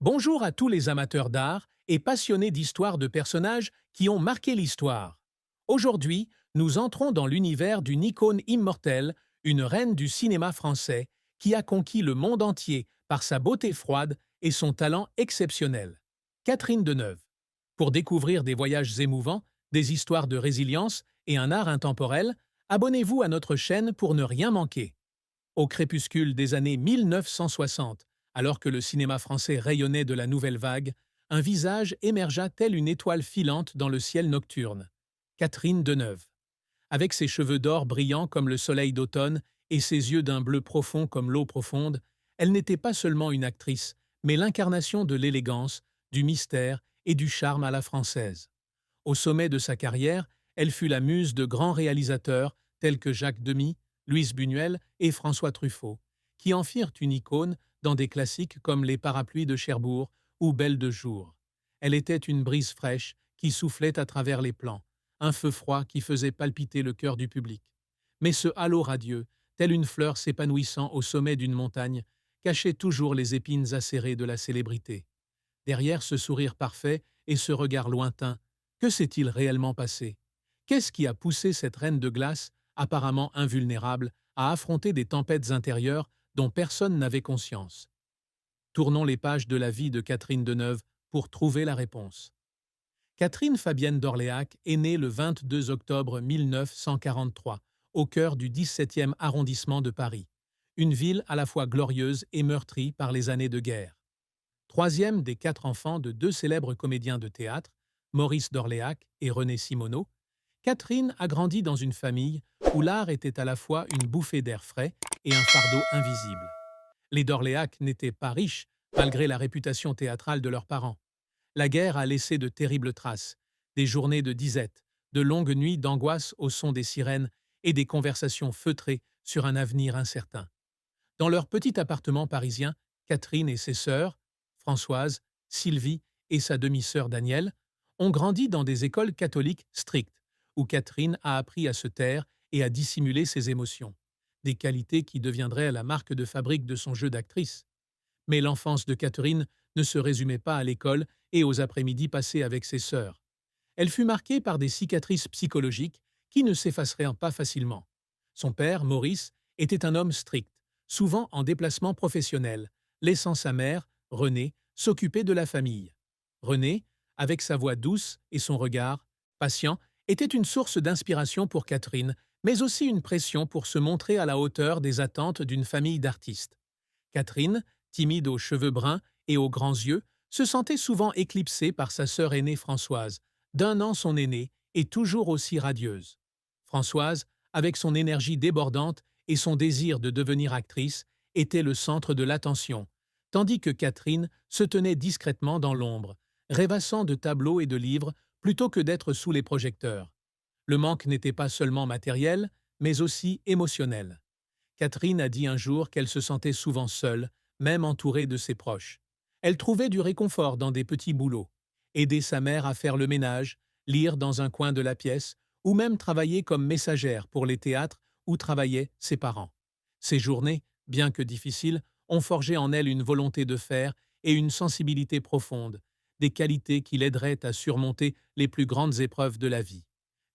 Bonjour à tous les amateurs d'art et passionnés d'histoire de personnages qui ont marqué l'histoire. Aujourd'hui, nous entrons dans l'univers d'une icône immortelle, une reine du cinéma français, qui a conquis le monde entier par sa beauté froide et son talent exceptionnel. Catherine Deneuve. Pour découvrir des voyages émouvants, des histoires de résilience et un art intemporel, abonnez-vous à notre chaîne pour ne rien manquer. Au crépuscule des années 1960, alors que le cinéma français rayonnait de la nouvelle vague, un visage émergea tel une étoile filante dans le ciel nocturne. Catherine Deneuve. Avec ses cheveux d'or brillants comme le soleil d'automne et ses yeux d'un bleu profond comme l'eau profonde, elle n'était pas seulement une actrice, mais l'incarnation de l'élégance, du mystère et du charme à la française. Au sommet de sa carrière, elle fut la muse de grands réalisateurs tels que Jacques Demy, Louise Buñuel et François Truffaut, qui en firent une icône dans des classiques comme Les Parapluies de Cherbourg ou Belle de jour. Elle était une brise fraîche qui soufflait à travers les plans, un feu froid qui faisait palpiter le cœur du public. Mais ce halo radieux, tel une fleur s'épanouissant au sommet d'une montagne, cachait toujours les épines acérées de la célébrité. Derrière ce sourire parfait et ce regard lointain, que s'est-il réellement passé? Qu'est-ce qui a poussé cette reine de glace, apparemment invulnérable, à affronter des tempêtes intérieures dont personne n'avait conscience? Tournons les pages de la vie de Catherine Deneuve pour trouver la réponse. Catherine Fabienne d'Orléac est née le 22 octobre 1943, au cœur du 17e arrondissement de Paris, une ville à la fois glorieuse et meurtrie par les années de guerre. Troisième des quatre enfants de deux célèbres comédiens de théâtre, Maurice d'Orléac et René Simoneau, Catherine a grandi dans une famille où l'art était à la fois une bouffée d'air frais et un fardeau invisible. Les d'Orléac n'étaient pas riches, malgré la réputation théâtrale de leurs parents. La guerre a laissé de terribles traces, des journées de disette, de longues nuits d'angoisse au son des sirènes et des conversations feutrées sur un avenir incertain. Dans leur petit appartement parisien, Catherine et ses sœurs, Françoise, Sylvie et sa demi-sœur Danielle, ont grandi dans des écoles catholiques strictes, où Catherine a appris à se taire et à dissimuler ses émotions, des qualités qui deviendraient la marque de fabrique de son jeu d'actrice. Mais l'enfance de Catherine ne se résumait pas à l'école et aux après-midi passés avec ses sœurs. Elle fut marquée par des cicatrices psychologiques qui ne s'effaceraient pas facilement. Son père, Maurice, était un homme strict, souvent en déplacement professionnel, laissant sa mère, Renée, s'occuper de la famille. Renée, avec sa voix douce et son regard, patient, était une source d'inspiration pour Catherine, mais aussi une pression pour se montrer à la hauteur des attentes d'une famille d'artistes. Catherine, timide aux cheveux bruns et aux grands yeux, se sentait souvent éclipsée par sa sœur aînée Françoise, d'un an son aînée et toujours aussi radieuse. Françoise, avec son énergie débordante et son désir de devenir actrice, était le centre de l'attention, tandis que Catherine se tenait discrètement dans l'ombre, rêvassant de tableaux et de livres plutôt que d'être sous les projecteurs. Le manque n'était pas seulement matériel, mais aussi émotionnel. Catherine a dit un jour qu'elle se sentait souvent seule, même entourée de ses proches. Elle trouvait du réconfort dans des petits boulots, aider sa mère à faire le ménage, lire dans un coin de la pièce, ou même travailler comme messagère pour les théâtres où travaillaient ses parents. Ces journées, bien que difficiles, ont forgé en elle une volonté de faire et une sensibilité profonde, des qualités qui l'aideraient à surmonter les plus grandes épreuves de la vie.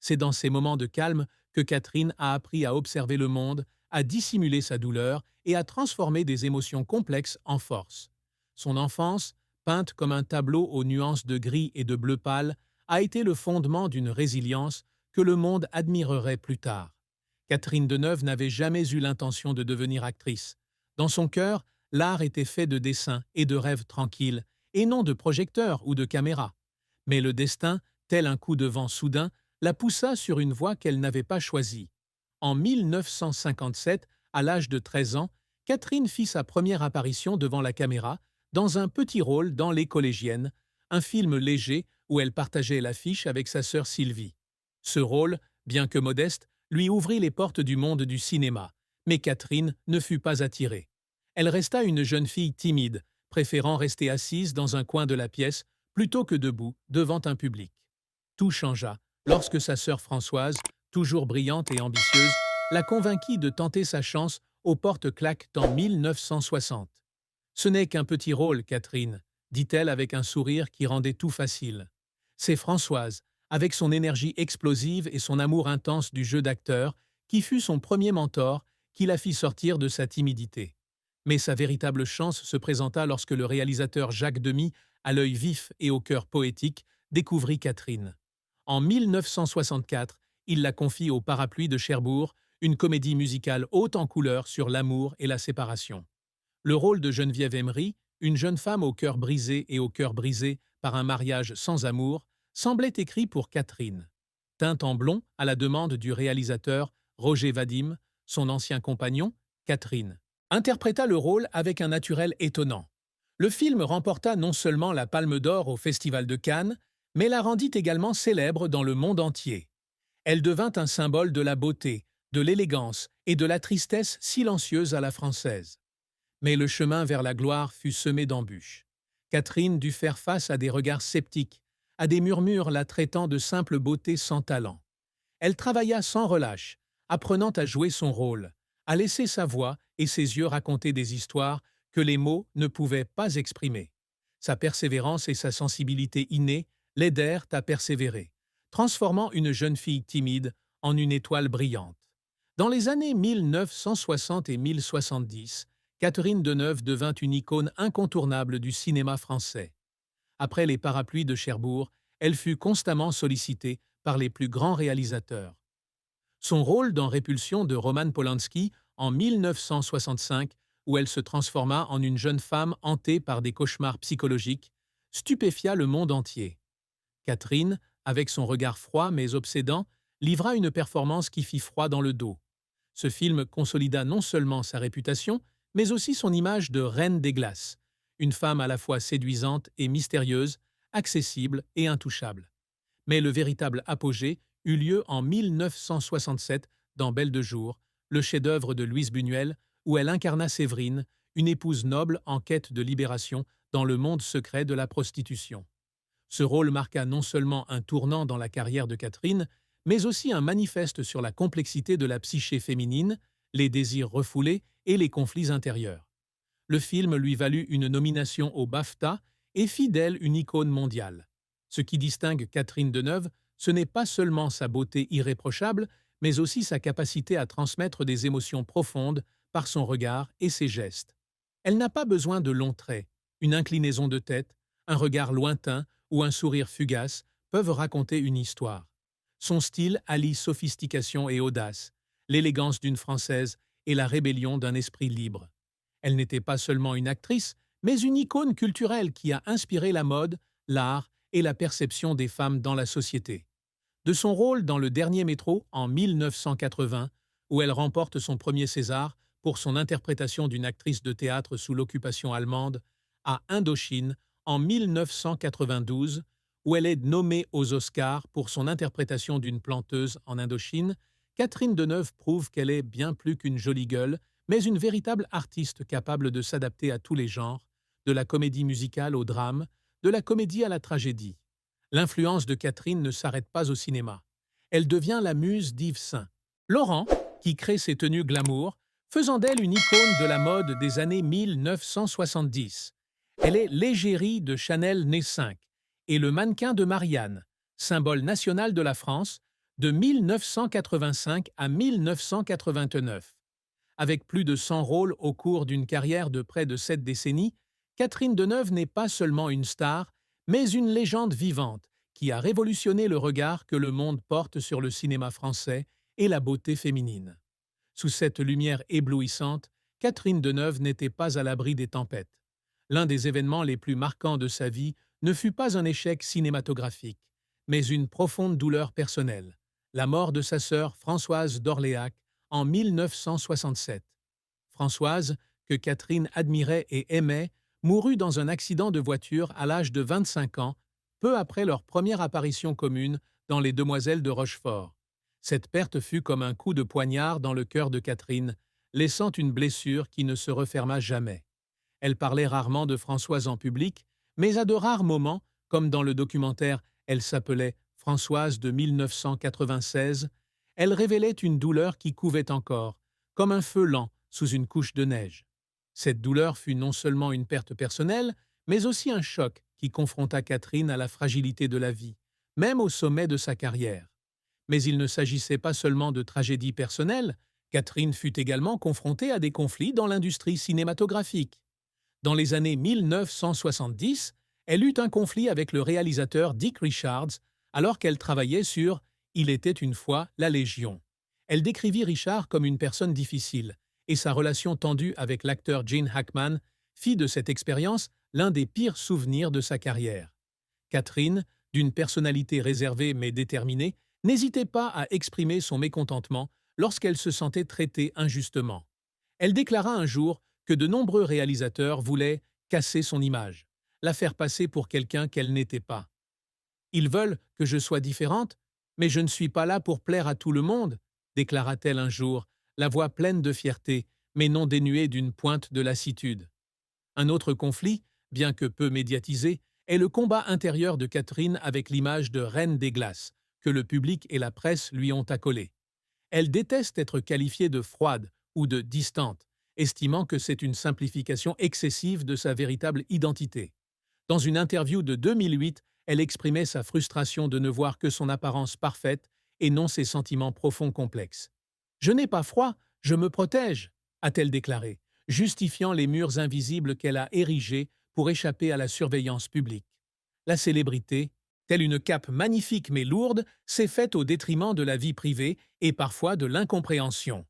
C'est dans ces moments de calme que Catherine a appris à observer le monde, à dissimuler sa douleur et à transformer des émotions complexes en force. Son enfance, peinte comme un tableau aux nuances de gris et de bleu pâle, a été le fondement d'une résilience que le monde admirerait plus tard. Catherine Deneuve n'avait jamais eu l'intention de devenir actrice. Dans son cœur, l'art était fait de dessins et de rêves tranquilles, et non de projecteurs ou de caméras. Mais le destin, tel un coup de vent soudain, la poussa sur une voie qu'elle n'avait pas choisie. En 1957, à l'âge de 13 ans, Catherine fit sa première apparition devant la caméra dans un petit rôle dans Les Collégiennes, un film léger où elle partageait l'affiche avec sa sœur Sylvie. Ce rôle, bien que modeste, lui ouvrit les portes du monde du cinéma, mais Catherine ne fut pas attirée. Elle resta une jeune fille timide, préférant rester assise dans un coin de la pièce plutôt que debout devant un public. Tout changea lorsque sa sœur Françoise, toujours brillante et ambitieuse, la convainquit de tenter sa chance au porte-claques en 1960. « Ce n'est qu'un petit rôle, Catherine, dit-elle avec un sourire qui rendait tout facile. C'est Françoise, avec son énergie explosive et son amour intense du jeu d'acteur, qui fut son premier mentor, qui la fit sortir de sa timidité. Mais sa véritable chance se présenta lorsque le réalisateur Jacques Demy, à l'œil vif et au cœur poétique, découvrit Catherine. En 1964, il la confie au Parapluie de Cherbourg, une comédie musicale haute en couleurs sur l'amour et la séparation. Le rôle de Geneviève Emery, une jeune femme au cœur brisé et au cœur brisé par un mariage sans amour, semblait écrit pour Catherine. Teinte en blond à la demande du réalisateur Roger Vadim, son ancien compagnon, Catherine interpréta le rôle avec un naturel étonnant. Le film remporta non seulement la Palme d'Or au Festival de Cannes, mais la rendit également célèbre dans le monde entier. Elle devint un symbole de la beauté, de l'élégance et de la tristesse silencieuse à la française. Mais le chemin vers la gloire fut semé d'embûches. Catherine dut faire face à des regards sceptiques, à des murmures la traitant de simple beauté sans talent. Elle travailla sans relâche, apprenant à jouer son rôle, à laisser sa voix et ses yeux raconter des histoires que les mots ne pouvaient pas exprimer. Sa persévérance et sa sensibilité innée l'aidèrent à persévérer, transformant une jeune fille timide en une étoile brillante. Dans les années 1960 et 1070, Catherine Deneuve devint une icône incontournable du cinéma français. Après les Parapluies de Cherbourg, elle fut constamment sollicitée par les plus grands réalisateurs. Son rôle dans Répulsion de Roman Polanski en 1965, où elle se transforma en une jeune femme hantée par des cauchemars psychologiques, stupéfia le monde entier. Catherine, avec son regard froid mais obsédant, livra une performance qui fit froid dans le dos. Ce film consolida non seulement sa réputation, mais aussi son image de reine des glaces, une femme à la fois séduisante et mystérieuse, accessible et intouchable. Mais le véritable apogée eut lieu en 1967 dans Belle de jour, le chef-d'œuvre de Louise Buñuel, où elle incarna Séverine, une épouse noble en quête de libération dans le monde secret de la prostitution. Ce rôle marqua non seulement un tournant dans la carrière de Catherine, mais aussi un manifeste sur la complexité de la psyché féminine, les désirs refoulés et les conflits intérieurs. Le film lui valut une nomination au BAFTA et fit d'elle une icône mondiale. Ce qui distingue Catherine Deneuve, ce n'est pas seulement sa beauté irréprochable, mais aussi sa capacité à transmettre des émotions profondes par son regard et ses gestes. Elle n'a pas besoin de longs traits, une inclinaison de tête, un regard lointain ou un sourire fugace peuvent raconter une histoire. Son style allie sophistication et audace, l'élégance d'une Française et la rébellion d'un esprit libre. Elle n'était pas seulement une actrice, mais une icône culturelle qui a inspiré la mode, l'art et la perception des femmes dans la société. De son rôle dans Le Dernier métro en 1980, où elle remporte son premier César pour son interprétation d'une actrice de théâtre sous l'occupation allemande, à Indochine en 1992, où elle est nommée aux Oscars pour son interprétation d'une planteuse en Indochine, Catherine Deneuve prouve qu'elle est bien plus qu'une jolie gueule, mais une véritable artiste capable de s'adapter à tous les genres, de la comédie musicale au drame, de la comédie à la tragédie. L'influence de Catherine ne s'arrête pas au cinéma. Elle devient la muse d'Yves Saint. Laurent, qui crée ses tenues glamour, faisant d'elle une icône de la mode des années 1970. Elle est l'égérie de Chanel Né 5 et le mannequin de Marianne, symbole national de la France, de 1985 à 1989. Avec plus de 100 rôles au cours d'une carrière de près de 7 décennies, Catherine Deneuve n'est pas seulement une star, mais une légende vivante qui a révolutionné le regard que le monde porte sur le cinéma français et la beauté féminine. Sous cette lumière éblouissante, Catherine Deneuve n'était pas à l'abri des tempêtes. L'un des événements les plus marquants de sa vie ne fut pas un échec cinématographique, mais une profonde douleur personnelle, la mort de sa sœur Françoise d'Orléac en 1967. Françoise, que Catherine admirait et aimait, mourut dans un accident de voiture à l'âge de 25 ans, peu après leur première apparition commune dans Les Demoiselles de Rochefort. Cette perte fut comme un coup de poignard dans le cœur de Catherine, laissant une blessure qui ne se referma jamais. Elle parlait rarement de Françoise en public, mais à de rares moments, comme dans le documentaire Elle s'appelait Françoise de 1996, elle révélait une douleur qui couvait encore, comme un feu lent sous une couche de neige. Cette douleur fut non seulement une perte personnelle, mais aussi un choc qui confronta Catherine à la fragilité de la vie, même au sommet de sa carrière. Mais il ne s'agissait pas seulement de tragédies personnelles, Catherine fut également confrontée à des conflits dans l'industrie cinématographique. Dans les années 1970, elle eut un conflit avec le réalisateur Dick Richards alors qu'elle travaillait sur Il était une fois la Légion. Elle décrivit Richard comme une personne difficile, et sa relation tendue avec l'acteur Gene Hackman fit de cette expérience l'un des pires souvenirs de sa carrière. Catherine, d'une personnalité réservée mais déterminée, n'hésitait pas à exprimer son mécontentement lorsqu'elle se sentait traitée injustement. Elle déclara un jour que de nombreux réalisateurs voulaient casser son image, la faire passer pour quelqu'un qu'elle n'était pas. Ils veulent que je sois différente, mais je ne suis pas là pour plaire à tout le monde, déclara-t-elle un jour, la voix pleine de fierté, mais non dénuée d'une pointe de lassitude. Un autre conflit, bien que peu médiatisé, est le combat intérieur de Catherine avec l'image de Reine des Glaces, que le public et la presse lui ont accolée. Elle déteste être qualifiée de froide ou de distante, estimant que c'est une simplification excessive de sa véritable identité. Dans une interview de 2008, elle exprimait sa frustration de ne voir que son apparence parfaite et non ses sentiments profonds complexes. « Je n'ai pas froid, je me protège », a-t-elle déclaré, justifiant les murs invisibles qu'elle a érigés pour échapper à la surveillance publique. La célébrité, telle une cape magnifique mais lourde, s'est faite au détriment de la vie privée et parfois de l'incompréhension.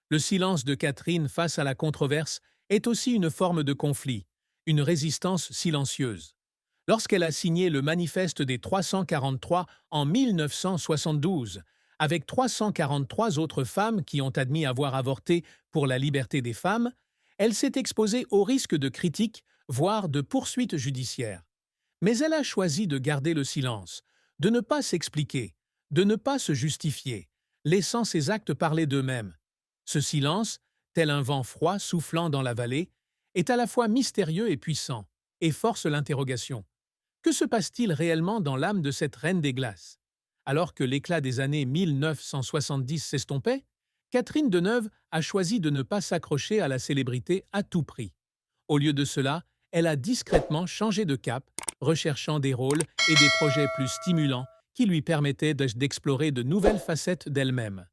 Le silence de Catherine face à la controverse est aussi une forme de conflit, une résistance silencieuse. Lorsqu'elle a signé le Manifeste des 343 en 1972, avec 343 autres femmes qui ont admis avoir avorté pour la liberté des femmes, elle s'est exposée au risque de critiques, voire de poursuites judiciaires. Mais elle a choisi de garder le silence, de ne pas s'expliquer, de ne pas se justifier, laissant ses actes parler d'eux-mêmes. Ce silence, tel un vent froid soufflant dans la vallée, est à la fois mystérieux et puissant, et force l'interrogation. Que se passe-t-il réellement dans l'âme de cette reine des glaces? Alors que l'éclat des années 1970 s'estompait, Catherine Deneuve a choisi de ne pas s'accrocher à la célébrité à tout prix. Au lieu de cela, elle a discrètement changé de cap, recherchant des rôles et des projets plus stimulants qui lui permettaient d'explorer de nouvelles facettes d'elle-même.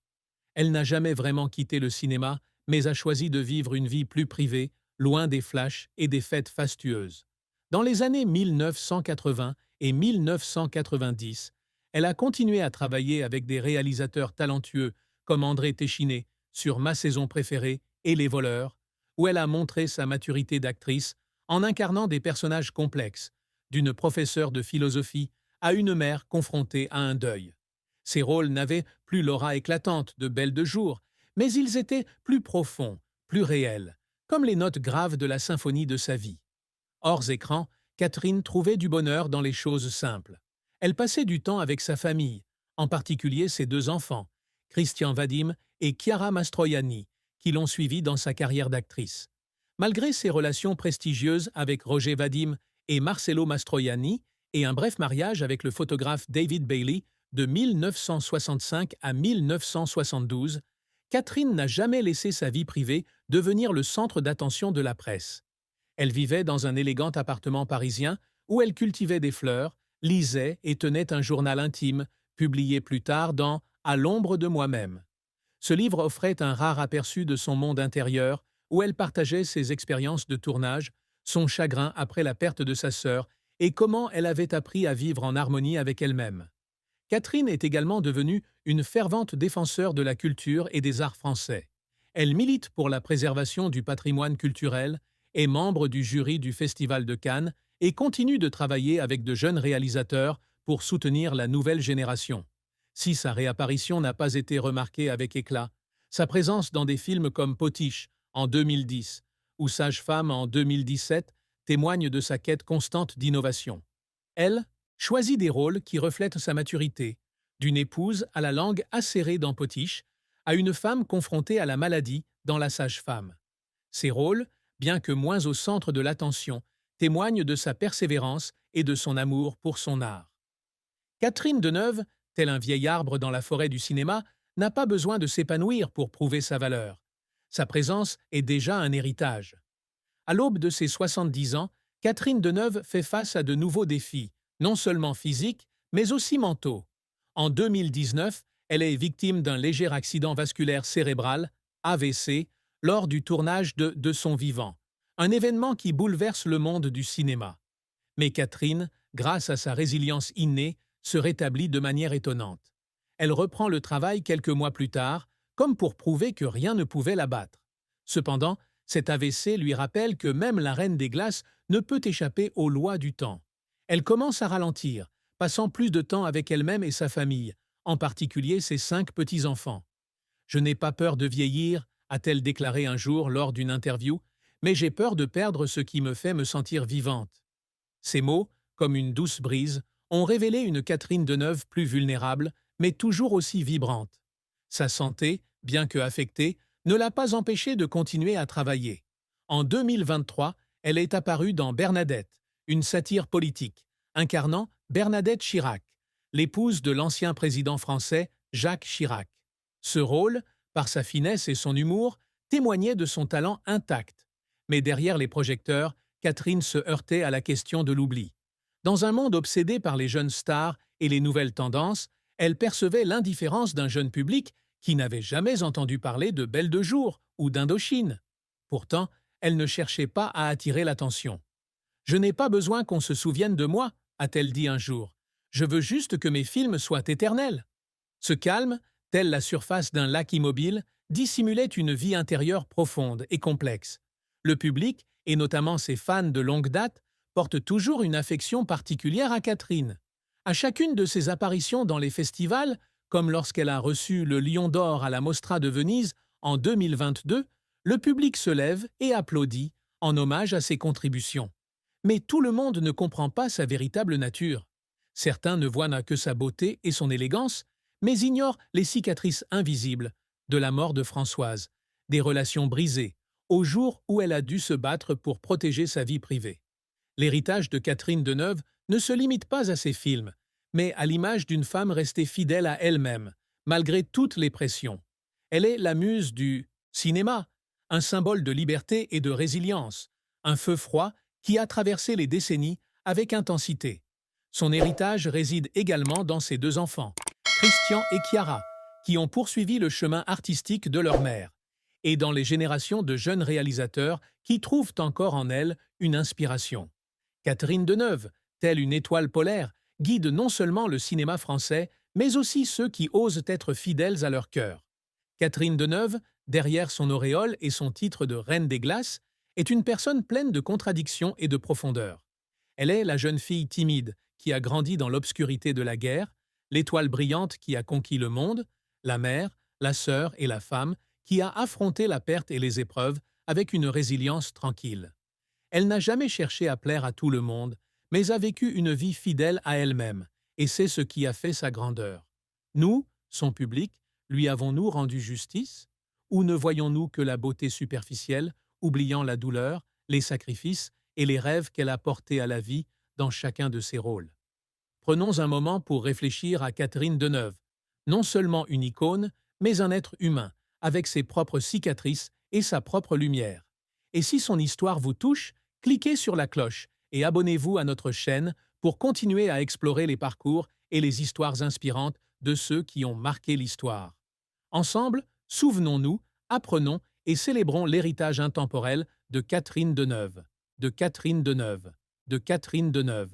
Elle n'a jamais vraiment quitté le cinéma, mais a choisi de vivre une vie plus privée, loin des flashs et des fêtes fastueuses. Dans les années 1980 et 1990, elle a continué à travailler avec des réalisateurs talentueux comme André Téchiné sur Ma saison préférée et Les voleurs, où elle a montré sa maturité d'actrice en incarnant des personnages complexes, d'une professeure de philosophie à une mère confrontée à un deuil. Ces rôles n'avaient plus l'aura éclatante de Belle de jour, mais ils étaient plus profonds, plus réels, comme les notes graves de la symphonie de sa vie. Hors écran, Catherine trouvait du bonheur dans les choses simples. Elle passait du temps avec sa famille, en particulier ses deux enfants, Christian Vadim et Chiara Mastroianni, qui l'ont suivie dans sa carrière d'actrice. Malgré ses relations prestigieuses avec Roger Vadim et Marcello Mastroianni et un bref mariage avec le photographe David Bailey de 1965 à 1972, Catherine n'a jamais laissé sa vie privée devenir le centre d'attention de la presse. Elle vivait dans un élégant appartement parisien où elle cultivait des fleurs, lisait et tenait un journal intime, publié plus tard dans À l'ombre de moi-même. Ce livre offrait un rare aperçu de son monde intérieur où elle partageait ses expériences de tournage, son chagrin après la perte de sa sœur et comment elle avait appris à vivre en harmonie avec elle-même. Catherine est également devenue une fervente défenseur de la culture et des arts français. Elle milite pour la préservation du patrimoine culturel, est membre du jury du Festival de Cannes et continue de travailler avec de jeunes réalisateurs pour soutenir la nouvelle génération. Si sa réapparition n'a pas été remarquée avec éclat, sa présence dans des films comme Potiche en 2010 ou Sage-femme en 2017 témoigne de sa quête constante d'innovation. Elle choisit des rôles qui reflètent sa maturité, d'une épouse à la langue acérée dans Potiche, à une femme confrontée à la maladie dans La Sage-femme. Ces rôles, bien que moins au centre de l'attention, témoignent de sa persévérance et de son amour pour son art. Catherine Deneuve, tel un vieil arbre dans la forêt du cinéma, n'a pas besoin de s'épanouir pour prouver sa valeur. Sa présence est déjà un héritage. À l'aube de ses 70 ans, Catherine Deneuve fait face à de nouveaux défis, non seulement physiques, mais aussi mentaux. En 2019, elle est victime d'un léger accident vasculaire cérébral, AVC, lors du tournage de son vivant, un événement qui bouleverse le monde du cinéma. Mais Catherine, grâce à sa résilience innée, se rétablit de manière étonnante. Elle reprend le travail quelques mois plus tard, comme pour prouver que rien ne pouvait la battre. Cependant, cet AVC lui rappelle que même la Reine des Glaces ne peut échapper aux lois du temps. Elle commence à ralentir, passant plus de temps avec elle-même et sa famille, en particulier ses 5 petits-enfants. « Je n'ai pas peur de vieillir », a-t-elle déclaré un jour lors d'une interview, « mais j'ai peur de perdre ce qui me fait me sentir vivante. » Ces mots, comme une douce brise, ont révélé une Catherine Deneuve plus vulnérable, mais toujours aussi vibrante. Sa santé, bien que affectée, ne l'a pas empêchée de continuer à travailler. En 2023, elle est apparue dans Bernadette, une satire politique, incarnant Bernadette Chirac, l'épouse de l'ancien président français Jacques Chirac. Ce rôle, par sa finesse et son humour, témoignait de son talent intact. Mais derrière les projecteurs, Catherine se heurtait à la question de l'oubli. Dans un monde obsédé par les jeunes stars et les nouvelles tendances, elle percevait l'indifférence d'un jeune public qui n'avait jamais entendu parler de Belle de Jour ou d'Indochine. Pourtant, elle ne cherchait pas à attirer l'attention. « Je n'ai pas besoin qu'on se souvienne de moi », a-t-elle dit un jour. « Je veux juste que mes films soient éternels. » Ce calme, tel la surface d'un lac immobile, dissimulait une vie intérieure profonde et complexe. Le public, et notamment ses fans de longue date, portent toujours une affection particulière à Catherine. À chacune de ses apparitions dans les festivals, comme lorsqu'elle a reçu le Lion d'Or à la Mostra de Venise en 2022, le public se lève et applaudit en hommage à ses contributions. Mais tout le monde ne comprend pas sa véritable nature. Certains ne voient que sa beauté et son élégance, mais ignorent les cicatrices invisibles de la mort de Françoise, des relations brisées, au jour où elle a dû se battre pour protéger sa vie privée. L'héritage de Catherine Deneuve ne se limite pas à ses films, mais à l'image d'une femme restée fidèle à elle-même, malgré toutes les pressions. Elle est la muse du cinéma, un symbole de liberté et de résilience, un feu froid qui a traversé les décennies avec intensité. Son héritage réside également dans ses 2 enfants, Christian et Chiara, qui ont poursuivi le chemin artistique de leur mère, et dans les générations de jeunes réalisateurs qui trouvent encore en elle une inspiration. Catherine Deneuve, telle une étoile polaire, guide non seulement le cinéma français, mais aussi ceux qui osent être fidèles à leur cœur. Catherine Deneuve, derrière son auréole et son titre de Reine des Glaces, est une personne pleine de contradictions et de profondeur. Elle est la jeune fille timide qui a grandi dans l'obscurité de la guerre, l'étoile brillante qui a conquis le monde, la mère, la sœur et la femme qui a affronté la perte et les épreuves avec une résilience tranquille. Elle n'a jamais cherché à plaire à tout le monde, mais a vécu une vie fidèle à elle-même, et c'est ce qui a fait sa grandeur. Nous, son public, lui avons-nous rendu justice? Ou ne voyons-nous que la beauté superficielle, oubliant la douleur, les sacrifices et les rêves qu'elle a portés à la vie dans chacun de ses rôles? Prenons un moment pour réfléchir à Catherine Deneuve, non seulement une icône, mais un être humain, avec ses propres cicatrices et sa propre lumière. Et si son histoire vous touche, cliquez sur la cloche et abonnez-vous à notre chaîne pour continuer à explorer les parcours et les histoires inspirantes de ceux qui ont marqué l'histoire. Ensemble, souvenons-nous, apprenons et célébrons l'héritage intemporel de Catherine Deneuve, de Catherine Deneuve, de Catherine Deneuve.